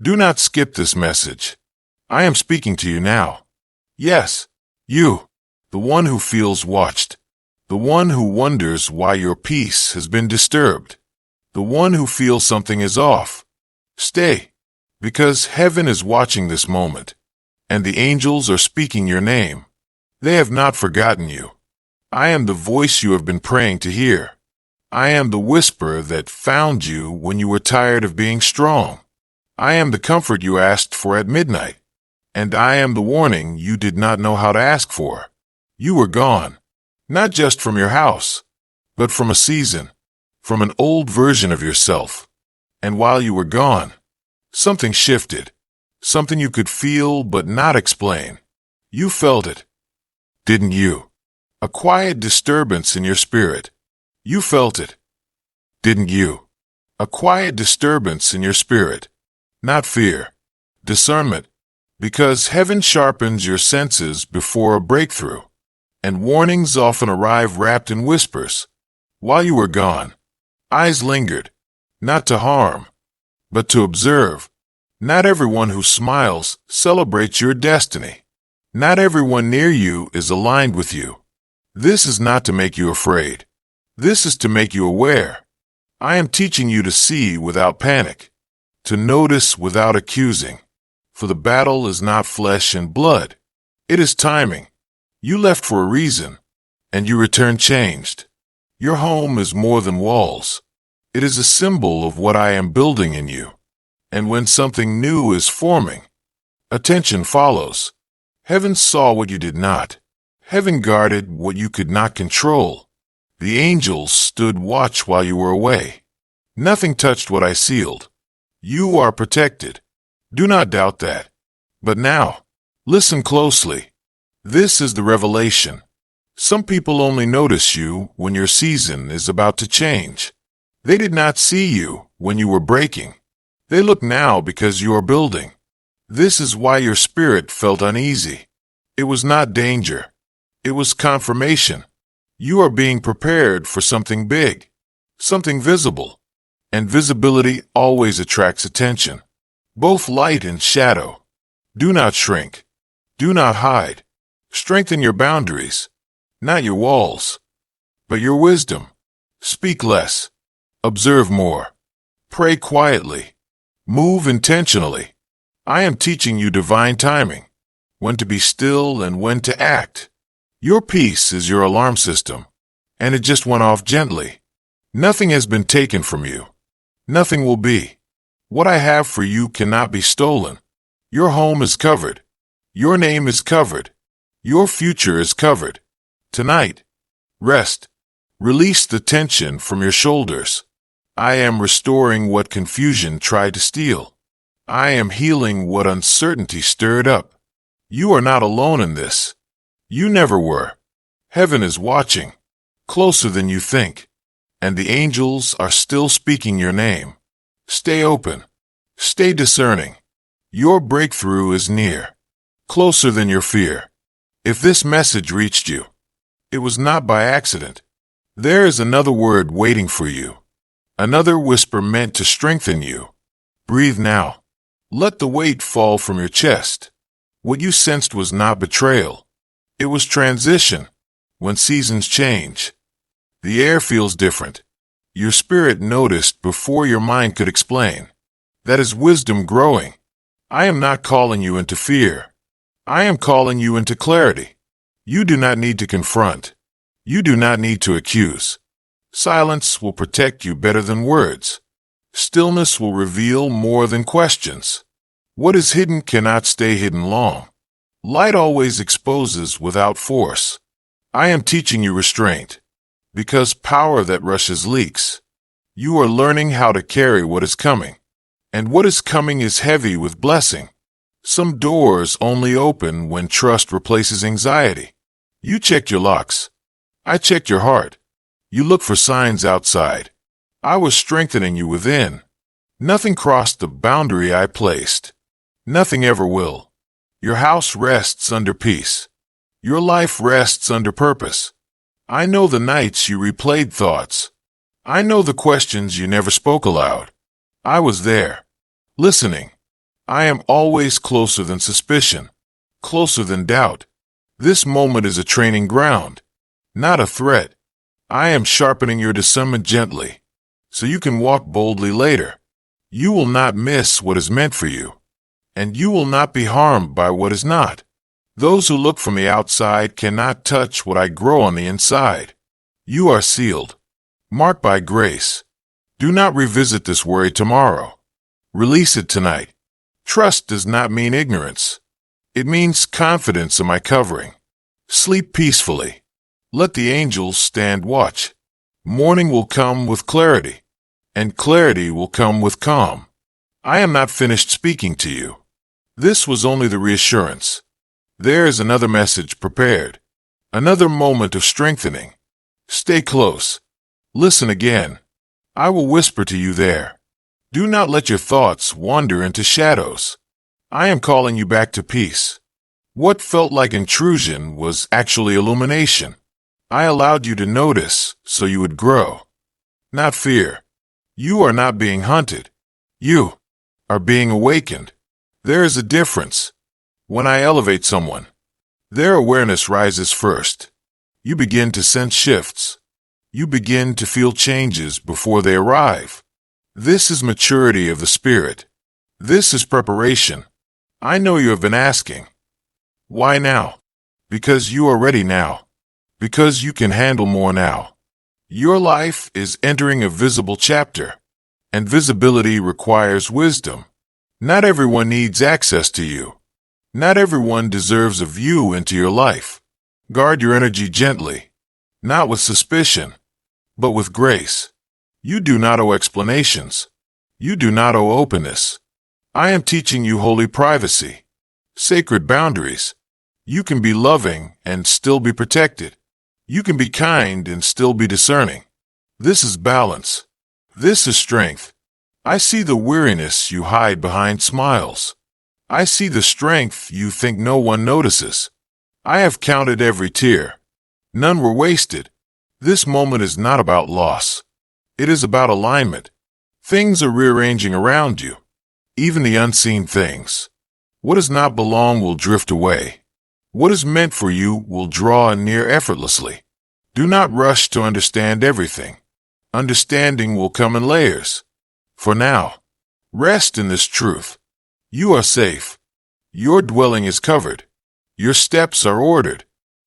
Do not skip this message. I am speaking to you now. Yes, you, the one who feels watched, the one who wonders why your peace has been disturbed, the one who feels something is off. Stay, because heaven is watching this moment, and the angels are speaking your name. They have not forgotten you. I am the voice you have been praying to hear. I am the whisper that found you when you were tired of being strong. I am the comfort you asked for at midnight, and I am the warning you did not know how to ask for. You were gone, not just from your house, but from a season, from an old version of yourself. And while you were gone, something shifted, something you could feel but not explain. You felt it, didn't you? A quiet disturbance in your spirit. You felt it, didn't you? A quiet disturbance in your spirit. Not fear, discernment, because heaven sharpens your senses before a breakthrough, and warnings often arrive wrapped in whispers. While you were gone, eyes lingered, not to harm, but to observe. Not everyone who smiles celebrates your destiny. Not everyone near you is aligned with you. This is not to make you afraid. This is to make you aware. I am teaching you to see without panic, to notice without accusing. For the battle is not flesh and blood. It is timing. You left for a reason, and you return changed. Your home is more than walls. It is a symbol of what I am building in you. And when something new is forming, attention follows. Heaven saw what you did not. Heaven guarded what you could not control. The angels stood watch while you were away. Nothing touched what I sealed. You are protected. Do not doubt that. But now, listen closely. This is the revelation. Some people only notice you when your season is about to change. They did not see you when you were breaking. They look now because you are building. This is why your spirit felt uneasy. It was not danger. It was confirmation. You are being prepared for something big, something visible. And visibility always attracts attention, both light and shadow. Do not shrink. Do not hide. Strengthen your boundaries, not your walls, but your wisdom. Speak less. Observe more. Pray quietly. Move intentionally. I am teaching you divine timing, when to be still and when to act. Your peace is your alarm system, and it just went off gently. Nothing has been taken from you. Nothing will be. What I have for you cannot be stolen. Your home is covered. Your name is covered. Your future is covered. Tonight, rest. Release the tension from your shoulders. I am restoring what confusion tried to steal. I am healing what uncertainty stirred up. You are not alone in this. You never were. Heaven is watching, closer than you think, and the angels are still speaking your name. Stay open. Stay discerning. Your breakthrough is near, closer than your fear. If this message reached you, it was not by accident. There is another word waiting for you, another whisper meant to strengthen you. Breathe now. Let the weight fall from your chest. What you sensed was not betrayal. It was transition. When seasons change, the air feels different. Your spirit noticed before your mind could explain. That is wisdom growing. I am not calling you into fear. I am calling you into clarity. You do not need to confront. You do not need to accuse. Silence will protect you better than words. Stillness will reveal more than questions. What is hidden cannot stay hidden long. Light always exposes without force. I am teaching you restraint, because power that rushes leaks. You are learning how to carry what is coming, and what is coming is heavy with blessing. Some doors only open when trust replaces anxiety. You checked your locks. I checked your heart. You look for signs outside. I was strengthening you within. Nothing crossed the boundary I placed. Nothing ever will. Your house rests under peace. Your life rests under purpose. I know the nights you replayed thoughts. I know the questions you never spoke aloud. I was there, listening, I am always closer than suspicion, closer than doubt. This moment is a training ground, not a threat. I am sharpening your discernment gently, so you can walk boldly later. You will not miss what is meant for you, and you will not be harmed by what is not. Those who look from the outside cannot touch what I grow on the inside. You are sealed, marked by grace. Do not revisit this worry tomorrow. Release it tonight. Trust does not mean ignorance. It means confidence in my covering. Sleep peacefully. Let the angels stand watch. Morning will come with clarity, and clarity will come with calm. I am not finished speaking to you. This was only the reassurance. There is another message prepared, another moment of strengthening. Stay close. Listen again. I will whisper to you there. Do not let your thoughts wander into shadows. I am calling you back to peace. What felt like intrusion was actually illumination. I allowed you to notice so you would grow, not fear. You are not being hunted. You are being awakened. There is a difference. When I elevate someone, their awareness rises first. You begin to sense shifts. You begin to feel changes before they arrive. This is maturity of the spirit. This is preparation. I know you have been asking, why now? Because you are ready now. Because you can handle more now. Your life is entering a visible chapter, and visibility requires wisdom. Not everyone needs access to you. Not everyone deserves a view into your life. Guard your energy gently, not with suspicion, but with grace. You do not owe explanations. You do not owe openness. I am teaching you holy privacy, sacred boundaries. You can be loving and still be protected. You can be kind and still be discerning. This is balance. This is strength. I see the weariness you hide behind smiles. I see the strength you think no one notices. I have counted every tear. None were wasted. This moment is not about loss. It is about alignment. Things are rearranging around you, even the unseen things. What does not belong will drift away. What is meant for you will draw near effortlessly. Do not rush to understand everything. Understanding will come in layers. For now, rest in this truth. You are safe. Your dwelling is covered. Your steps are ordered.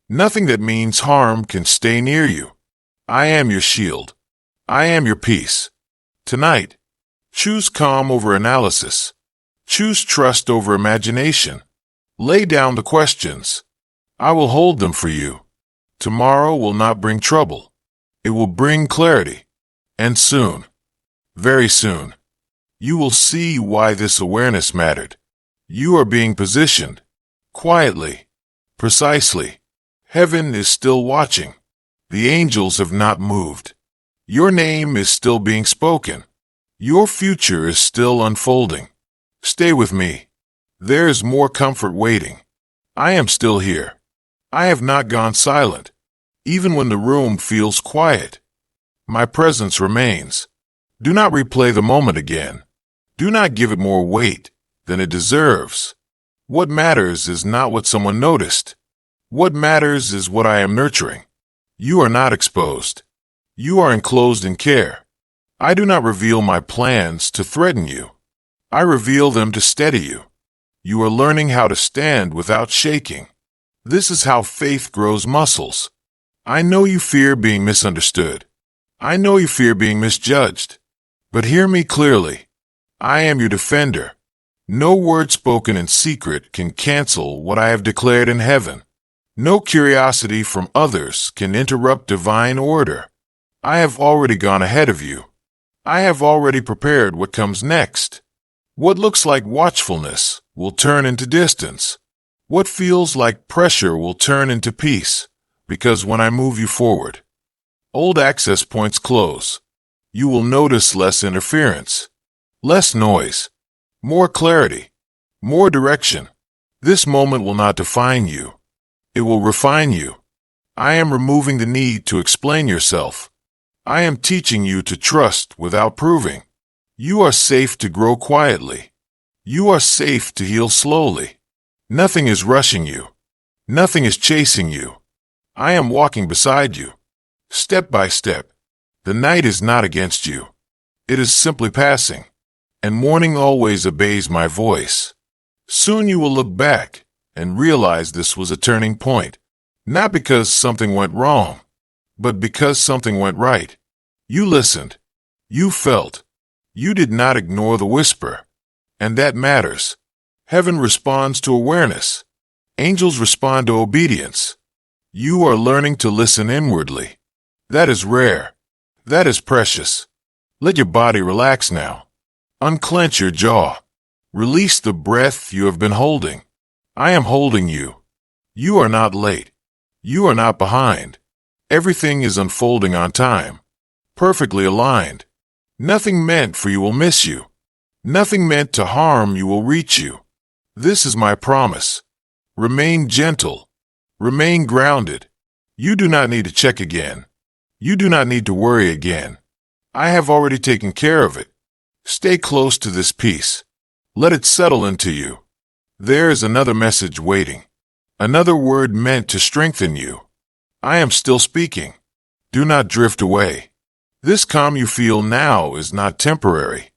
Nothing that means harm can stay near you. I am your shield. I am your peace. Tonight, choose calm over analysis. Choose trust over imagination. Lay down the questions. I will hold them for you. Tomorrow will not bring trouble. It will bring clarity. And soon, very soon, you will see why this awareness mattered. You are being positioned. Quietly. Precisely. Heaven is still watching. The angels have not moved. Your name is still being spoken. Your future is still unfolding. Stay with me. There is more comfort waiting. I am still here. I have not gone silent. Even when the room feels quiet, my presence remains. Do not replay the moment again. Do not give it more weight than it deserves. What matters is not what someone noticed. What matters is what I am nurturing. You are not exposed. You are enclosed in care. I do not reveal my plans to threaten you. I reveal them to steady you. You are learning how to stand without shaking. This is how faith grows muscles. I know you fear being misunderstood. I know you fear being misjudged. But hear me clearly. I am your defender. No word spoken in secret can cancel what I have declared in heaven. No curiosity from others can interrupt divine order. I have already gone ahead of you. I have already prepared what comes next. What looks like watchfulness will turn into distance. What feels like pressure will turn into peace, because when I move you forward, old access points close. You will notice less interference, less noise, more clarity, more direction. This moment will not define you. It will refine you. I am removing the need to explain yourself. I am teaching you to trust without proving. You are safe to grow quietly. You are safe to heal slowly. Nothing is rushing you. Nothing is chasing you. I am walking beside you, step by step. The night is not against you. It is simply passing, and morning always obeys my voice. Soon you will look back and realize this was a turning point, not because something went wrong, but because something went right. You listened. You felt. You did not ignore the whisper. And that matters. Heaven responds to awareness. Angels respond to obedience. You are learning to listen inwardly. That is rare. That is precious. Let your body relax now. Unclench your jaw. Release the breath you have been holding. I am holding you. You are not late. You are not behind. Everything is unfolding on time. Perfectly aligned. Nothing meant for you will miss you. Nothing meant to harm you will reach you. This is my promise. Remain gentle. Remain grounded. You do not need to check again. You do not need to worry again. I have already taken care of it. Stay close to this peace. Let it settle into you. There is another message waiting. Another word meant to strengthen you. I am still speaking. Do not drift away. This calm you feel now is not temporary.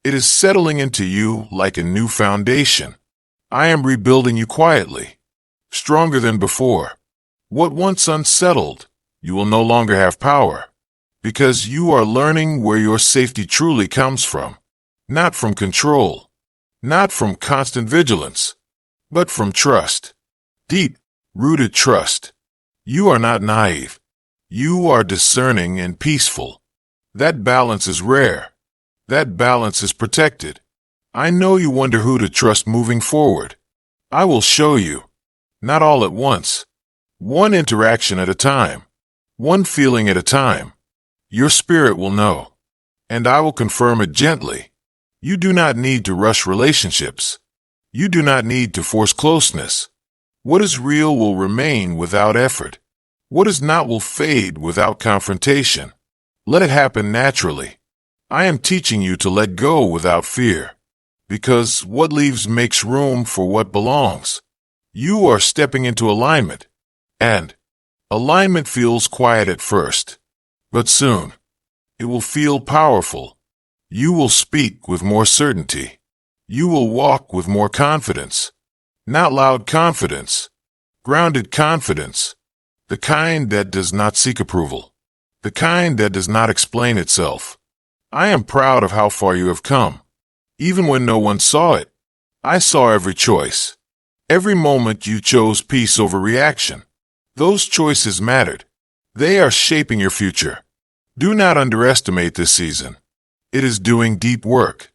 It is settling into you like a new foundation. I am rebuilding you quietly, stronger than before. What once unsettled, you will no longer have power, because you are learning where your safety truly comes from. Not from control, not from constant vigilance, but from trust. Deep, rooted trust. You are not naive. You are discerning and peaceful. That balance is rare. That balance is protected. I know you wonder who to trust moving forward. I will show you. Not all at once. One interaction at a time. One feeling at a time. Your spirit will know. And I will confirm it gently. You do not need to rush relationships. You do not need to force closeness. What is real will remain without effort. What is not will fade without confrontation. Let it happen naturally. I am teaching you to let go without fear, because what leaves makes room for what belongs. You are stepping into alignment, and alignment feels quiet at first, but soon it will feel powerful. You will speak with more certainty. You will walk with more confidence, not loud confidence, grounded confidence, the kind that does not seek approval, the kind that does not explain itself. I am proud of how far you have come. Even when no one saw it, I saw every choice. Every moment you chose peace over reaction. Those choices mattered. They are shaping your future. Do not underestimate this season. It is doing deep work.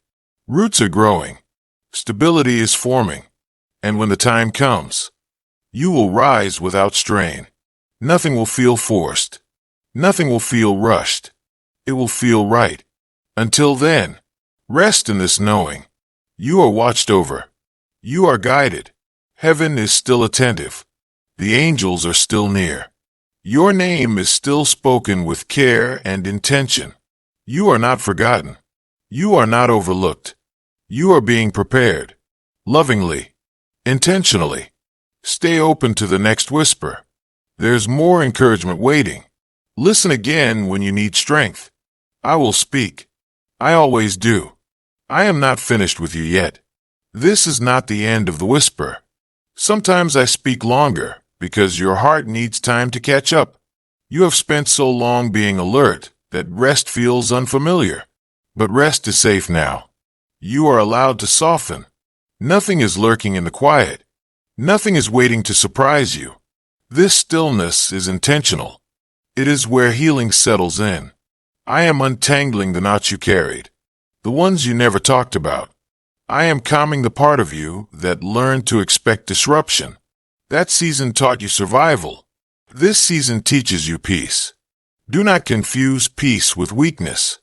Roots are growing. Stability is forming. And when the time comes, you will rise without strain. Nothing will feel forced. Nothing will feel rushed. It will feel right. Until then, rest in this knowing. You are watched over. You are guided. Heaven is still attentive. The angels are still near. Your name is still spoken with care and intention. You are not forgotten. You are not overlooked. You are being prepared. Lovingly. Intentionally. Stay open to the next whisper. There's more encouragement waiting. Listen again when you need strength. I will speak. I always do. I am not finished with you yet. This is not the end of the whisper. Sometimes I speak longer because your heart needs time to catch up. You have spent so long being alert that rest feels unfamiliar. But rest is safe now. You are allowed to soften. Nothing is lurking in the quiet. Nothing is waiting to surprise you. This stillness is intentional. It is where healing settles in. I am untangling the knots you carried, the ones you never talked about. I am calming the part of you that learned to expect disruption. That season taught you survival. This season teaches you peace. Do not confuse peace with weakness.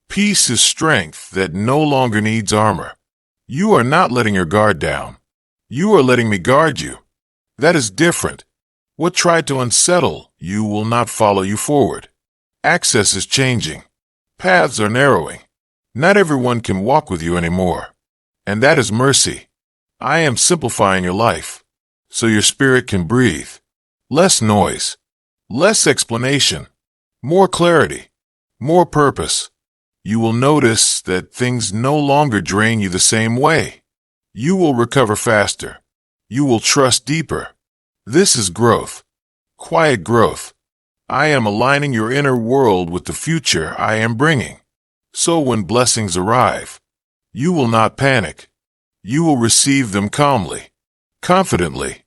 Peace is strength that no longer needs armor. You are not letting your guard down. You are letting me guard you. That is different. What tried to unsettle you will not follow you forward. Access is changing. Paths are narrowing. Not everyone can walk with you anymore. and that is mercy. I am simplifying your life, so your spirit can breathe. Less noise, less explanation, more clarity, more purpose. You will notice that things no longer drain you the same way. You will recover faster. You will trust deeper. This is growth. Quiet growth. I am aligning your inner world with the future I am bringing. So when blessings arrive, you will not panic. You will receive them calmly, confidently,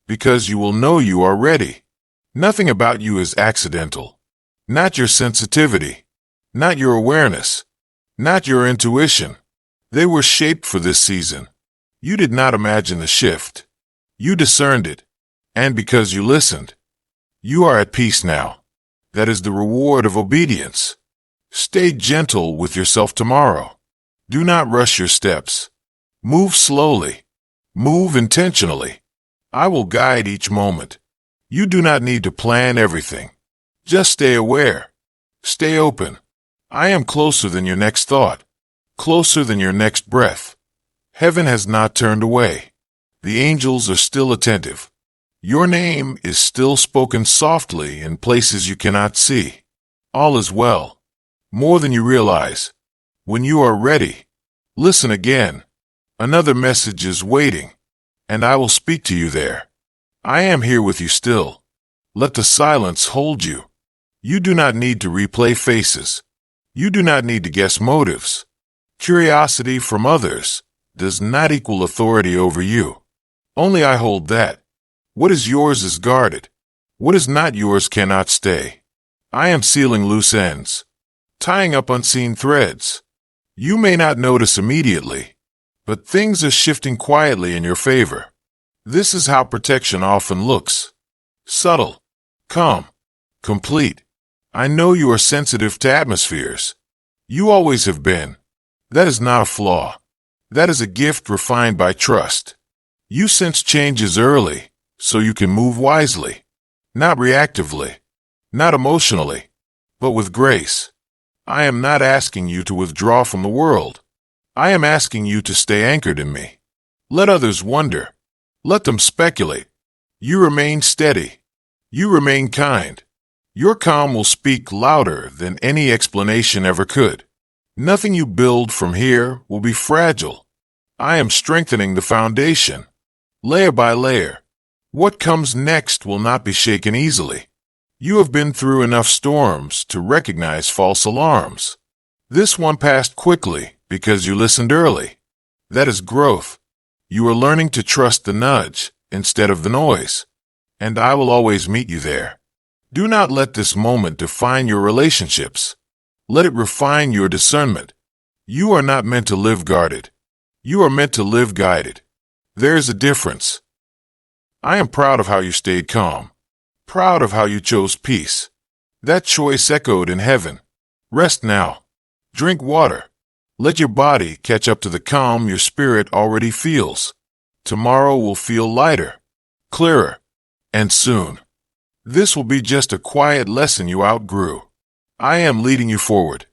because you will know you are ready. Nothing about you is accidental. Not your sensitivity, not your awareness, not your intuition. They were shaped for this season. You did not imagine the shift. You discerned it. And because you listened, you are at peace now. That is the reward of obedience. Stay gentle with yourself tomorrow. Do not rush your steps. Move slowly. Move intentionally. I will guide each moment. You do not need to plan everything. Just stay aware. Stay open. I am closer than your next thought. Closer than your next breath. Heaven has not turned away. The angels are still attentive. Your name is still spoken softly in places you cannot see. All is well. More than you realize. When you are ready, listen again. Another message is waiting, and I will speak to you there. I am here with you still. Let the silence hold you. You do not need to replay faces. You do not need to guess motives. Curiosity from others does not equal authority over you. Only I hold that. What is yours is guarded. What is not yours cannot stay. I am sealing loose ends, tying up unseen threads. You may not notice immediately, but things are shifting quietly in your favor. This is how protection often looks. Subtle, calm, complete. I know you are sensitive to atmospheres. You always have been. That is not a flaw. That is a gift refined by trust. You sense changes early, so you can move wisely. Not reactively, not emotionally, but with grace. I am not asking you to withdraw from the world. I am asking you to stay anchored in me. Let others wonder. Let them speculate. You remain steady. You remain kind. Your calm will speak louder than any explanation ever could. Nothing you build from here will be fragile. I am strengthening the foundation, layer by layer. What comes next will not be shaken easily. You have been through enough storms to recognize false alarms. This one passed quickly because you listened early. That is growth. You are learning to trust the nudge instead of the noise. And I will always meet you there. Do not let this moment define your relationships. Let it refine your discernment. You are not meant to live guarded. You are meant to live guided. There is a difference. I am proud of how you stayed calm. Proud of how you chose peace. That choice echoed in heaven. Rest now. Drink water. Let your body catch up to the calm your spirit already feels. Tomorrow will feel lighter, clearer, and soon. This will be just a quiet lesson you outgrew. I am leading you forward,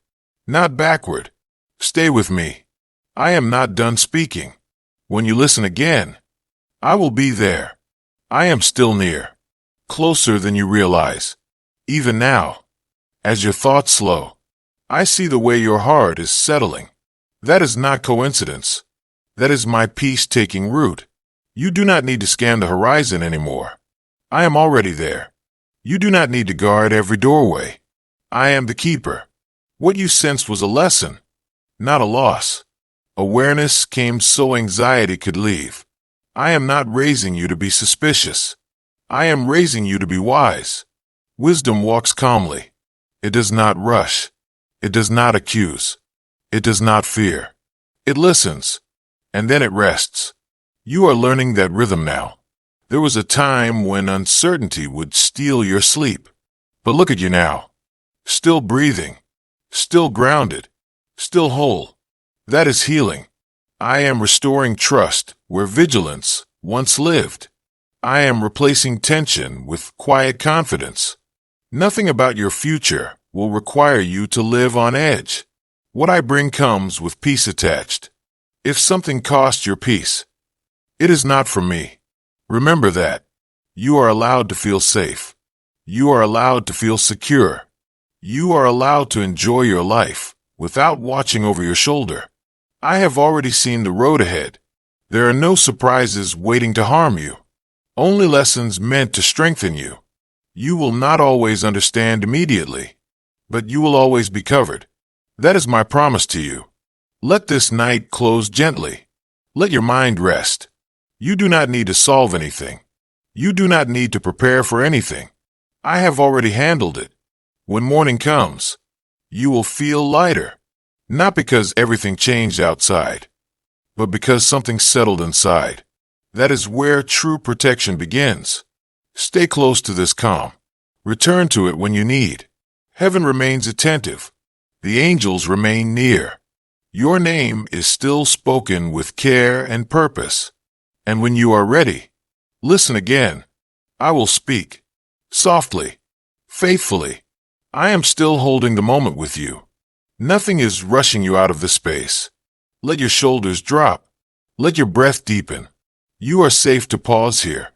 not backward. Stay with me. I am not done speaking. When you listen again, I will be there. I am still near, closer than you realize. Even now, as your thoughts slow, I see the way your heart is settling. That is not coincidence. That is my peace taking root. You do not need to scan the horizon anymore. I am already there. You do not need to guard every doorway. I am the keeper. What you sensed was a lesson, not a loss. Awareness came so anxiety could leave. I am not raising you to be suspicious. I am raising you to be wise. Wisdom walks calmly. It does not rush. It does not accuse. It does not fear. It listens, and then it rests. You are learning that rhythm now. There was a time when uncertainty would steal your sleep. But look at you now. Still breathing. Still grounded. Still whole. That is healing. I am restoring trust where vigilance once lived. I am replacing tension with quiet confidence. Nothing about your future will require you to live on edge. What I bring comes with peace attached. If something costs your peace, it is not from me. Remember that. You are allowed to feel safe. You are allowed to feel secure. You are allowed to enjoy your life without watching over your shoulder. I have already seen the road ahead. There are no surprises waiting to harm you. Only lessons meant to strengthen you. You will not always understand immediately, but you will always be covered. That is my promise to you. Let this night close gently. Let your mind rest. You do not need to solve anything. You do not need to prepare for anything. I have already handled it. When morning comes, you will feel lighter, not because everything changed outside, but because something settled inside. That is where true protection begins. Stay close to this calm. Return to it when you need. Heaven remains attentive. The angels remain near. Your name is still spoken with care and purpose. And when you are ready, listen again. I will speak. Softly. Faithfully. I am still holding the moment with you. Nothing is rushing you out of this space. Let your shoulders drop. Let your breath deepen. You are safe to pause here.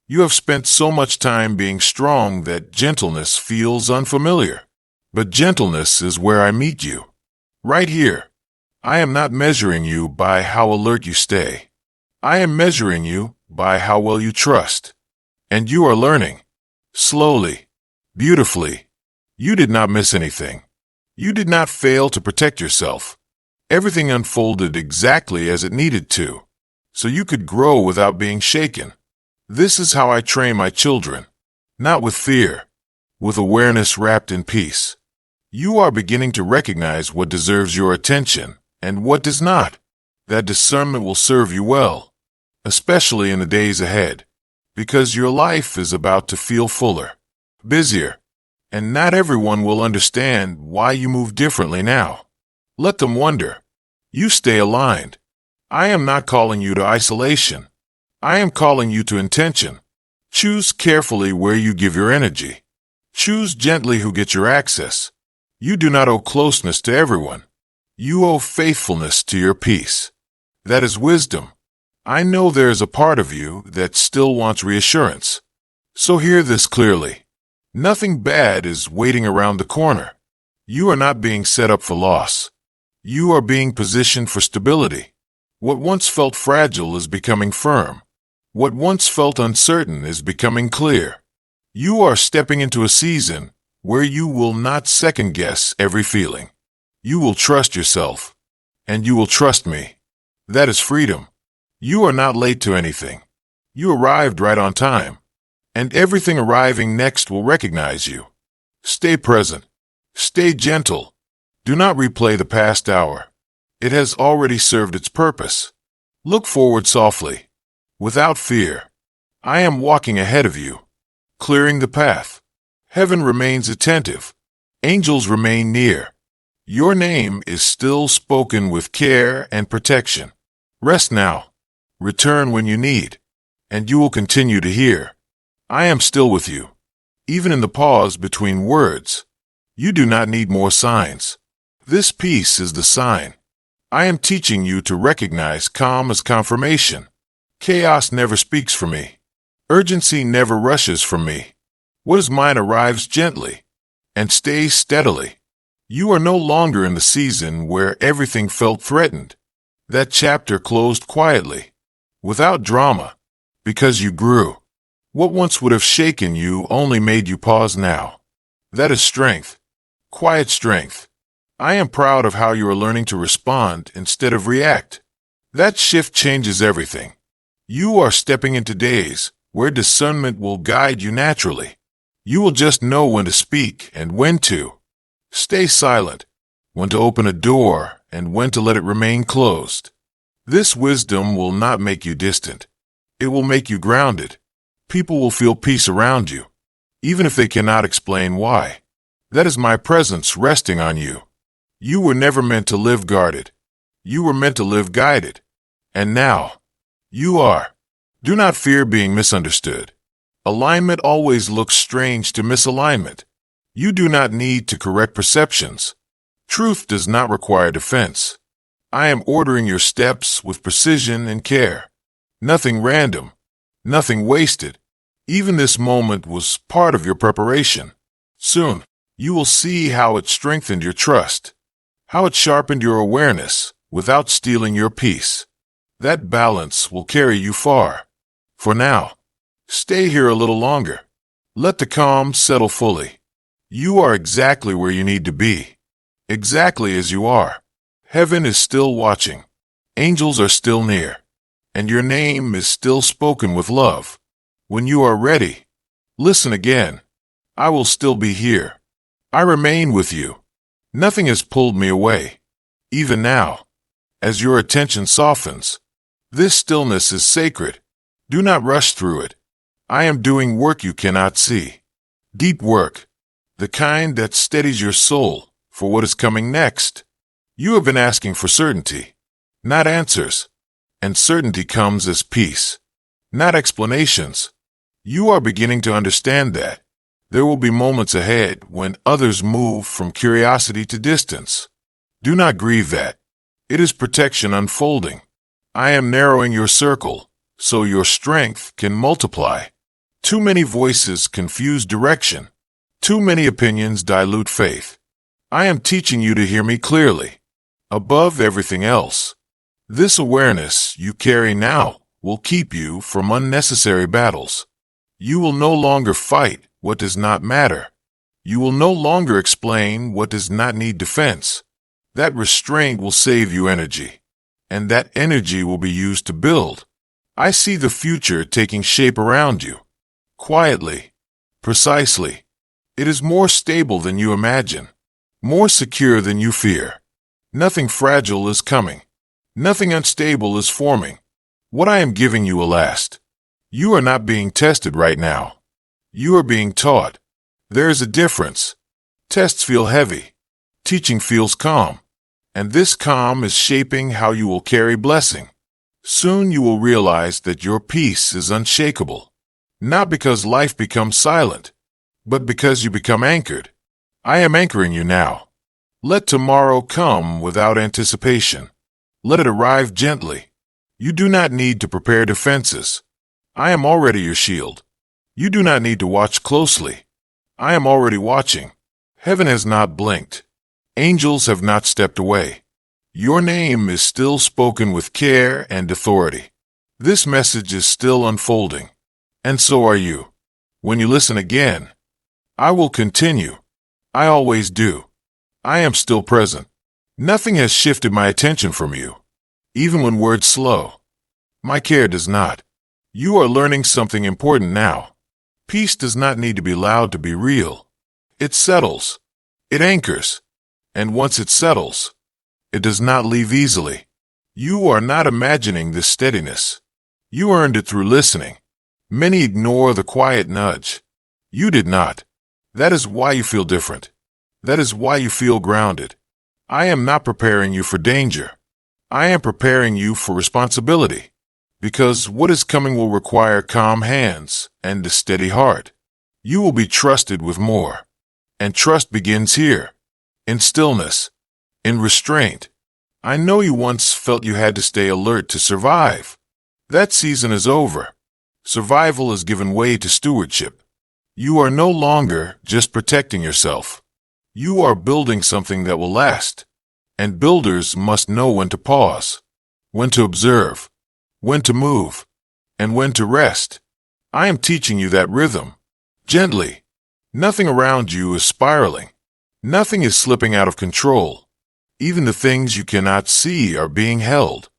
You have spent so much time being strong that gentleness feels unfamiliar. But gentleness is where I meet you. Right here. I am not measuring you by how alert you stay. I am measuring you by how well you trust. And you are learning. Slowly. Beautifully. You did not miss anything. You did not fail to protect yourself. Everything unfolded exactly as it needed to, so you could grow without being shaken. This is how I train my children. Not with fear, with awareness wrapped in peace. You are beginning to recognize what deserves your attention and what does not. That discernment will serve you well, especially in the days ahead, because your life is about to feel fuller, busier, and not everyone will understand why you move differently now. Let them wonder. You stay aligned. I am not calling you to isolation. I am calling you to intention. Choose carefully where you give your energy. Choose gently who gets your access. You do not owe closeness to everyone. You owe faithfulness to your peace. That is wisdom. I know there is a part of you that still wants reassurance. So hear this clearly. Nothing bad is waiting around the corner. You are not being set up for loss. You are being positioned for stability. What once felt fragile is becoming firm. What once felt uncertain is becoming clear. You are stepping into a season where you will not second-guess every feeling. You will trust yourself, and you will trust me. That is freedom. You are not late to anything. You arrived right on time, and everything arriving next will recognize you. Stay present. Stay gentle. Do not replay the past hour. It has already served its purpose. Look forward softly, without fear. I am walking ahead of you, clearing the path. Heaven remains attentive. Angels remain near. Your name is still spoken with care and protection. Rest now. Return when you need, and you will continue to hear. I am still with you, even in the pause between words. You do not need more signs. This peace is the sign. I am teaching you to recognize calm as confirmation. Chaos never speaks for me. Urgency never rushes from me. What is mine arrives gently and stays steadily. You are no longer in the season where everything felt threatened. That chapter closed quietly, without drama, because you grew. What once would have shaken you only made you pause now. That is strength. Quiet strength. I am proud of how you are learning to respond instead of react. That shift changes everything. You are stepping into days where discernment will guide you naturally. You will just know when to speak and when to. Stay silent, when to open a door and when to let it remain closed. This wisdom will not make you distant. It will make you grounded. People will feel peace around you, even if they cannot explain why. That is my presence resting on you. You were never meant to live guarded. You were meant to live guided. And now, you are. Do not fear being misunderstood. Alignment always looks strange to misalignment. You do not need to correct perceptions. Truth does not require defense. I am ordering your steps with precision and care. Nothing random, nothing wasted. Even this moment was part of your preparation. Soon, you will see how it strengthened your trust, how it sharpened your awareness without stealing your peace. That balance will carry you far. For now, stay here a little longer. Let the calm settle fully. You are exactly where you need to be, exactly as you are. Heaven is still watching. Angels are still near. And your name is still spoken with love. When you are ready, listen again. I will still be here. I remain with you. Nothing has pulled me away. Even now, as your attention softens, this stillness is sacred. Do not rush through it. I am doing work you cannot see. Deep work, the kind that steadies your soul for what is coming next. You have been asking for certainty, not answers. And certainty comes as peace, not explanations. You are beginning to understand that. There will be moments ahead when others move from curiosity to distance. Do not grieve that. It is protection unfolding. I am narrowing your circle so your strength can multiply. Too many voices confuse direction. Too many opinions dilute faith. I am teaching you to hear me clearly. Above everything else, this awareness you carry now will keep you from unnecessary battles. You will no longer fight what does not matter. You will no longer explain what does not need defense. That restraint will save you energy, and that energy will be used to build. I see the future taking shape around you. Quietly, precisely. It is more stable than you imagine, more secure than you fear. Nothing fragile is coming. Nothing unstable is forming. What I am giving you will last. You are not being tested right now. You are being taught. There is a difference. Tests feel heavy. Teaching feels calm. And this calm is shaping how you will carry blessing. Soon you will realize that your peace is unshakable. Not because life becomes silent, but because you become anchored. I am anchoring you now. Let tomorrow come without anticipation. Let it arrive gently. You do not need to prepare defenses. I am already your shield. You do not need to watch closely. I am already watching. Heaven has not blinked. Angels have not stepped away. Your name is still spoken with care and authority. This message is still unfolding. And so are you. When you listen again, I will continue. I always do. I am still present. Nothing has shifted my attention from you, even when words slow. My care does not. You are learning something important now. Peace does not need to be loud to be real. It settles. It anchors. And once it settles, it does not leave easily. You are not imagining this steadiness. You earned it through listening. Many ignore the quiet nudge. You did not. That is why you feel different. That is why you feel grounded. I am not preparing you for danger. I am preparing you for responsibility. Because what is coming will require calm hands and a steady heart. You will be trusted with more. And trust begins here. In stillness. In restraint. I know you once felt you had to stay alert to survive. That season is over. Survival has given way to stewardship. You are no longer just protecting yourself. You are building something that will last. And builders must know when to pause, when to observe, when to move, and when to rest. I am teaching you that rhythm. Gently. Nothing around you is spiraling. Nothing is slipping out of control. Even the things you cannot see are being held.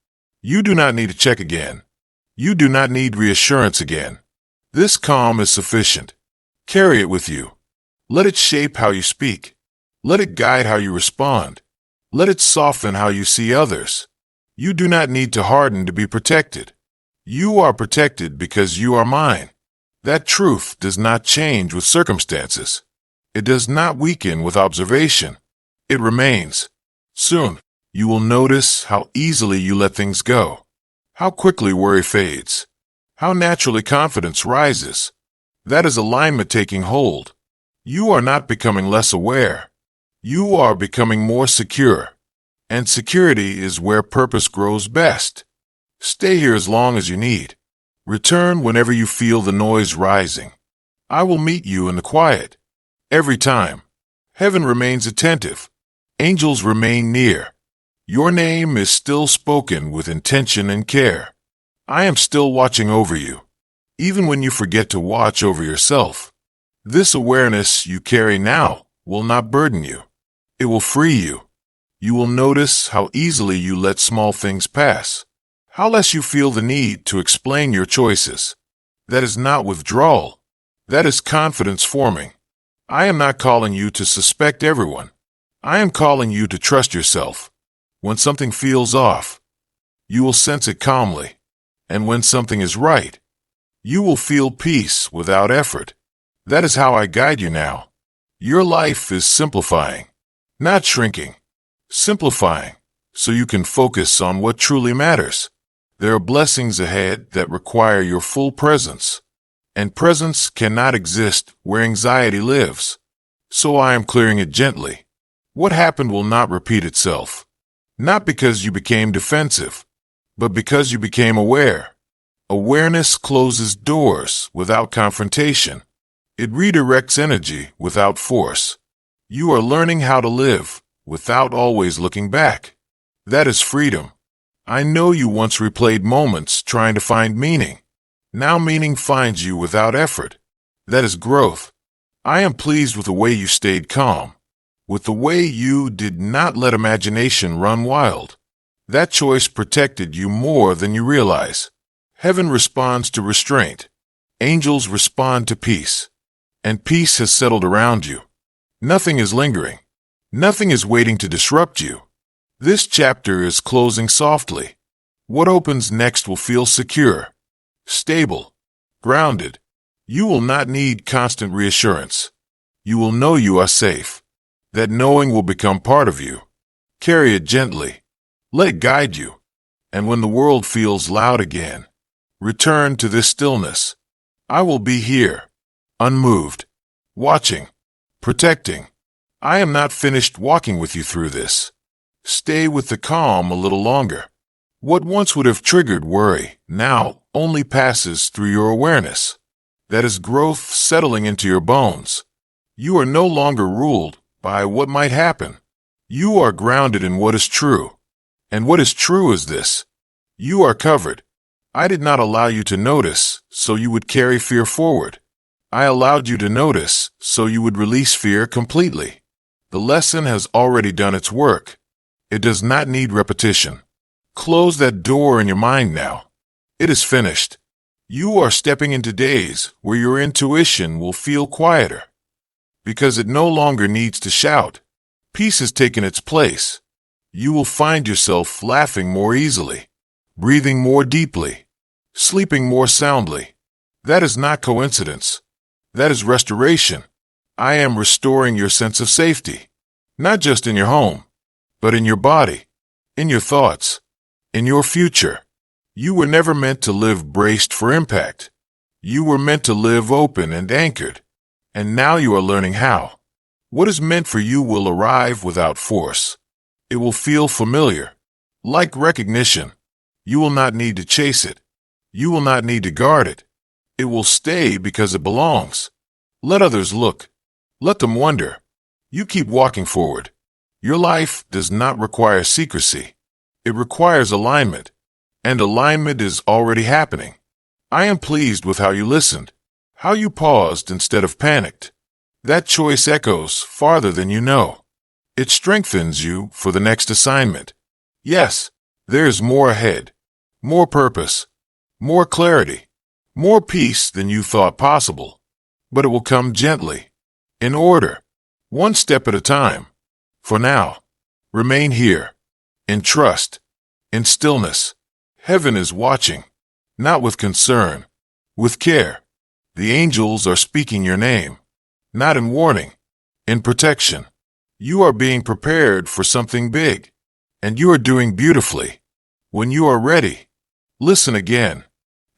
You do not need to check again. You do not need reassurance again. This calm is sufficient. Carry it with you. Let it shape how you speak. Let it guide how you respond. Let it soften how you see others. You do not need to harden to be protected. You are protected because you are mine. That truth does not change with circumstances. It does not weaken with observation. It remains. Soon, you will notice how easily you let things go. How quickly worry fades. How naturally confidence rises. That is alignment taking hold. You are not becoming less aware. You are becoming more secure. and security is where purpose grows best. Stay here as long as you need. Return whenever you feel the noise rising. I will meet you in the quiet. Every time. Heaven remains attentive. Angels remain near. Your name is still spoken with intention and care. I am still watching over you, even when you forget to watch over yourself. This awareness you carry now will not burden you. It will free you. You will notice how easily you let small things pass, how less you feel the need to explain your choices. That is not withdrawal. That is confidence forming. I am not calling you to suspect everyone. I am calling you to trust yourself. When something feels off, you will sense it calmly. And when something is right, you will feel peace without effort. That is how I guide you now. Your life is simplifying, not shrinking. Simplifying, so you can focus on what truly matters. There are blessings ahead that require your full presence, and presence cannot exist where anxiety lives. So I am clearing it gently. What happened will not repeat itself. Not because you became defensive, but because you became aware. Awareness closes doors without confrontation. It redirects energy without force. You are learning how to live without always looking back. That is freedom. I know you once replayed moments trying to find meaning. Now meaning finds you without effort. That is growth. I am pleased with the way you stayed calm, with the way you did not let imagination run wild. That choice protected you more than you realize. Heaven responds to restraint. Angels respond to peace. And peace has settled around you. Nothing is lingering. Nothing is waiting to disrupt you. This chapter is closing softly. What opens next will feel secure, stable, grounded. You will not need constant reassurance. You will know you are safe. That knowing will become part of you. Carry it gently. Let it guide you. And when the world feels loud again, return to this stillness. I will be here, unmoved, watching, protecting. I am not finished walking with you through this. Stay with the calm a little longer. What once would have triggered worry now only passes through your awareness. That is growth settling into your bones. You are no longer ruled by what might happen. You are grounded in what is true. And what is true is this. You are covered. I did not allow you to notice so you would carry fear forward. I allowed you to notice so you would release fear completely. The lesson has already done its work. It does not need repetition. Close that door in your mind now. It is finished. You are stepping into days where your intuition will feel quieter. Because it no longer needs to shout. Peace has taken its place. You will find yourself laughing more easily, breathing more deeply, sleeping more soundly. That is not coincidence. That is restoration. I am restoring your sense of safety, not just in your home, but in your body, in your thoughts, in your future. You were never meant to live braced for impact. You were meant to live open and anchored, and now you are learning how. What is meant for you will arrive without force. It will feel familiar, like recognition. You will not need to chase it. You will not need to guard it. It will stay because it belongs. Let others look. Let them wonder. You keep walking forward. Your life does not require secrecy. It requires alignment. And alignment is already happening. I am pleased with how you listened, how you paused instead of panicked. That choice echoes farther than you know. It strengthens you for the next assignment. Yes, there is more ahead, more purpose, more clarity, more peace than you thought possible. But it will come gently, in order, one step at a time. For now, remain here, in trust, in stillness. Heaven is watching, not with concern, with care. The angels are speaking your name, not in warning, in protection. You are being prepared for something big, and you are doing beautifully. When you are ready, listen again.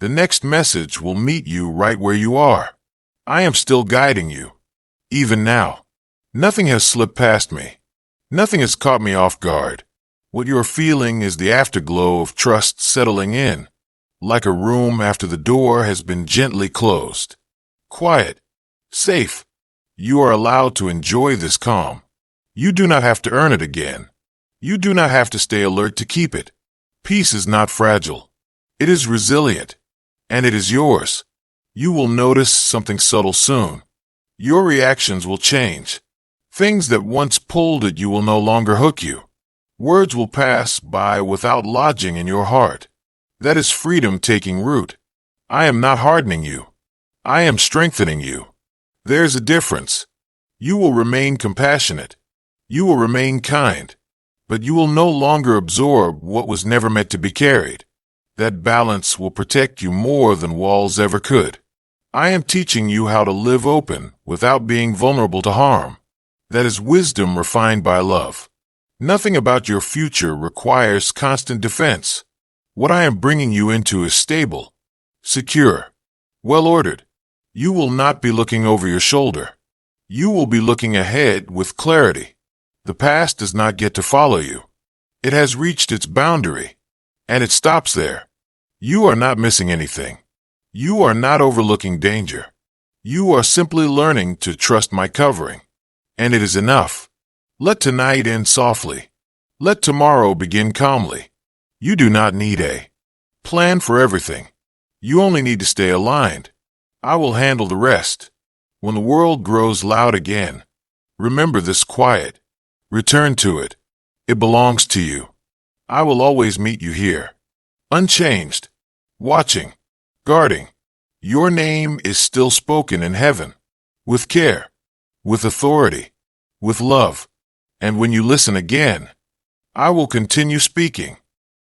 The next message will meet you right where you are. I am still guiding you, even now. Nothing has slipped past me. Nothing has caught me off guard. What you're feeling is the afterglow of trust settling in, like a room after the door has been gently closed. Quiet, safe. You are allowed to enjoy this calm. You do not have to earn it again. You do not have to stay alert to keep it. Peace is not fragile. It is resilient, and it is yours. You will notice something subtle soon. Your reactions will change. Things that once pulled at you will no longer hook you. Words will pass by without lodging in your heart. That is freedom taking root. I am not hardening you. I am strengthening you. There's a difference. You will remain compassionate. You will remain kind. But you will no longer absorb what was never meant to be carried. That balance will protect you more than walls ever could. I am teaching you how to live open without being vulnerable to harm. That is wisdom refined by love. Nothing about your future requires constant defense. What I am bringing you into is stable, secure, well-ordered. You will not be looking over your shoulder. You will be looking ahead with clarity. The past does not get to follow you. It has reached its boundary, and it stops there. You are not missing anything. You are not overlooking danger. You are simply learning to trust my covering, and it is enough. Let tonight end softly. Let tomorrow begin calmly. You do not need a plan for everything. You only need to stay aligned. I will handle the rest. When the world grows loud again, remember this quiet. Return to it. It belongs to you. I will always meet you here, unchanged, watching, guarding. Your name is still spoken in heaven, with care, with authority, with love. And when you listen again, I will continue speaking.